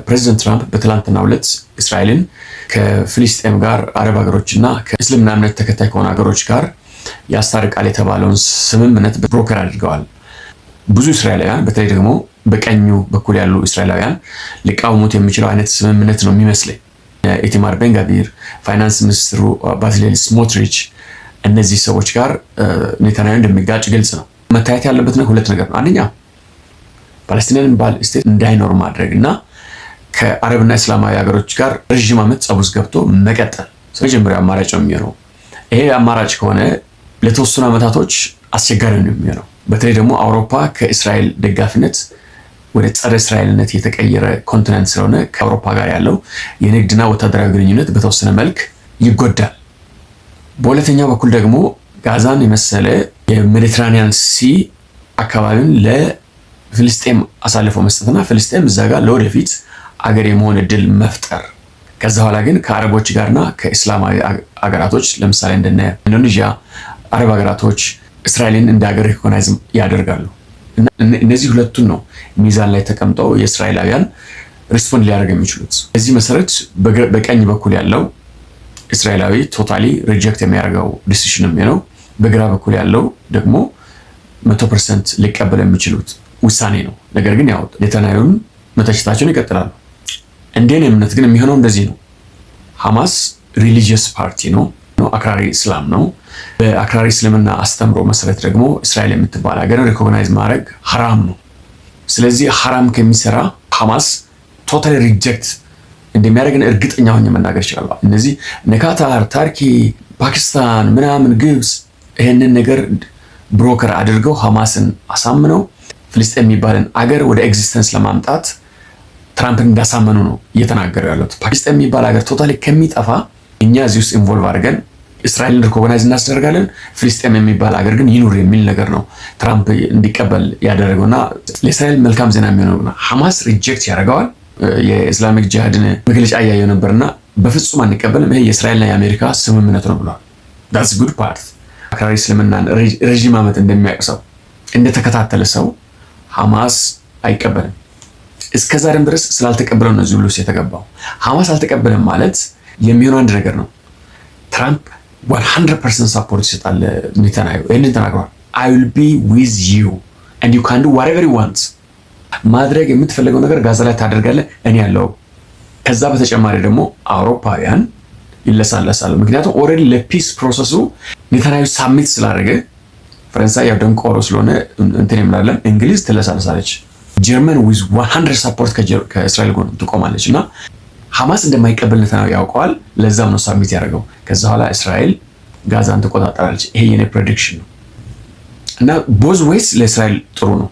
ፕሬዚደንት ትራምፕ በትላንትናው ዕለት እስራኤልን ከፍልስጤም ጋር አረብ ሀገሮችና ከእስልምና እምነት ተከታይ ከሆኑ ሀገሮች ጋር ያስታርቃል የተባለውን ስምምነት ብሮከር አድርገዋል። ብዙ እስራኤላውያን በተለይ ደግሞ በቀኙ በኩል ያሉ እስራኤላውያን ሊቃወሙት የሚችለው አይነት ስምምነት ነው የሚመስለኝ። ኢታማር ቤን-ግቪር፣ ፋይናንስ ሚኒስትሩ ባዝሌል ስሞትሪች እነዚህ ሰዎች ጋር ኔታንያሁ እንደሚጋጭ ግልጽ ነው። መታየት ያለበት ሁለት ነገር ነው። አንደኛ ፓለስቲናን የሚባል ስቴት እንዳይኖር ማድረግ እና ከአረብና እስላማዊ ሀገሮች ጋር ረዥም ዓመት ጸብ ውስጥ ገብቶ መቀጠል መጀመሪያው አማራጭ ነው የሚሆነው። ይሄ አማራጭ ከሆነ ለተወሰኑ ዓመታቶች አስቸጋሪ ነው የሚሆነው። በተለይ ደግሞ አውሮፓ ከእስራኤል ደጋፊነት ወደ ጸረ እስራኤልነት የተቀየረ ኮንቲነንት ስለሆነ ከአውሮፓ ጋር ያለው የንግድና ወታደራዊ ግንኙነት በተወሰነ መልክ ይጎዳል። በሁለተኛው በኩል ደግሞ ጋዛን የመሰለ የሜዲትራኒያን ሲ አካባቢን ለፍልስጤም አሳልፎ መስጠትና ፍልስጤም እዛ ጋር ለወደፊት አገር የመሆን እድል መፍጠር። ከዛ በኋላ ግን ከአረቦች ጋርና ከእስላማዊ አገራቶች ለምሳሌ እንደነ ኢንዶኔዥያ አረብ ሀገራቶች እስራኤልን እንደ ሀገር ሪኮግናይዝ ያደርጋሉ። እነዚህ ሁለቱን ነው ሚዛን ላይ ተቀምጠው የእስራኤላውያን ሪስፖንድ ሊያደርግ የሚችሉት። በዚህ መሰረት በቀኝ በኩል ያለው እስራኤላዊ ቶታሊ ሪጀክት የሚያደርገው ዲሲሽን ነው። በግራ በኩል ያለው ደግሞ 100% ሊቀበል የሚችሉት ውሳኔ ነው። ነገር ግን ያው ኔታንያሁን መተቸታቸውን ይቀጥላሉ። እንደኔ እምነት ግን የሚሆነው እንደዚህ ነው። ሐማስ ሪሊጂየስ ፓርቲ ነው፣ አክራሪ እስላም ነው። በአክራሪ እስልምና አስተምሮ መሰረት ደግሞ እስራኤል የምትባል ሀገር ሪኮግናይዝ ማድረግ ሐራም ነው። ስለዚህ ሐራም ከሚሰራ ሐማስ ቶታሊ ሪጀክት እንደሚያደርግን እርግጠኛ ሆኜ መናገር ይችላል። እነዚህ ነካታር፣ ታርኪ፣ ፓኪስታን ምናምን ግብፅ ይሄንን ነገር ብሮከር አድርገው ሐማስን አሳምነው ፍልስጤም የሚባልን አገር ወደ ኤግዚስተንስ ለማምጣት ትራምፕን እንዳሳመኑ ነው እየተናገሩ ያሉት። ፓኪስታን የሚባል ሀገር ቶታሊ ከሚጠፋ እኛ እዚህ ውስጥ ኢንቮልቭ አድርገን እስራኤልን ሪኮግናይዝ እናስደርጋለን፣ ፍልስጤም የሚባል ሀገር ግን ይኑር የሚል ነገር ነው ትራምፕ እንዲቀበል ያደረገውና ለእስራኤል መልካም ዜና የሚሆነውና ሐማስ ሪጀክት ያደርገዋል። የኢስላሚክ ጂሃድን መግለጫ እያየሁ ነበርና በፍጹም አንቀበልም፣ ይሄ የእስራኤልና የአሜሪካ ስምምነት ነው ብሏል። ዳትስ ጉድ ፓርት። አክራሪ እስልምናን ረዥም ዓመት እንደሚያውቅ ሰው እንደተከታተለ ሰው ሐማስ አይቀበልም። እስከዛሬም ድረስ ስላልተቀበለው ነው እዚህ ሁሉ ውስጥ የተገባው። ሐማስ አልተቀበለም ማለት የሚሆነው አንድ ነገር ነው። ትራምፕ 100% ሰፖርት ይሰጣል ኔታንያሁ። ይህንን ተናግሯል። I will be with you and you can do whatever you want። ማድረግ የምትፈልገው ነገር ጋዛ ላይ ታደርጋለህ፣ እኔ ያለው። ከዛ በተጨማሪ ደግሞ አውሮፓውያን ይለሳለሳሉ። ምክንያቱም ኦልሬዲ ለፒስ ፕሮሰሱ ኔታንያሁ ሳሚት ስላደረገ ፈረንሳይ ያው ደንቆሮ ስለሆነ እንትን የምላለን እንግሊዝ ትለሳለሳለች። ጀርመን ዊዝ 100 ሰፖርት ከእስራኤል ጎን ትቆማለች እና ሐማስ እንደማይቀበል ኔታንያሁ ያውቀዋል። ለዛም ነው ሳሚት ያደረገው። ከዛ በኋላ እስራኤል ጋዛን ትቆጣጠራለች። ይሄ የኔ ፕሬዲክሽን ነው እና ቦዝ ዌይስ ለእስራኤል ጥሩ ነው።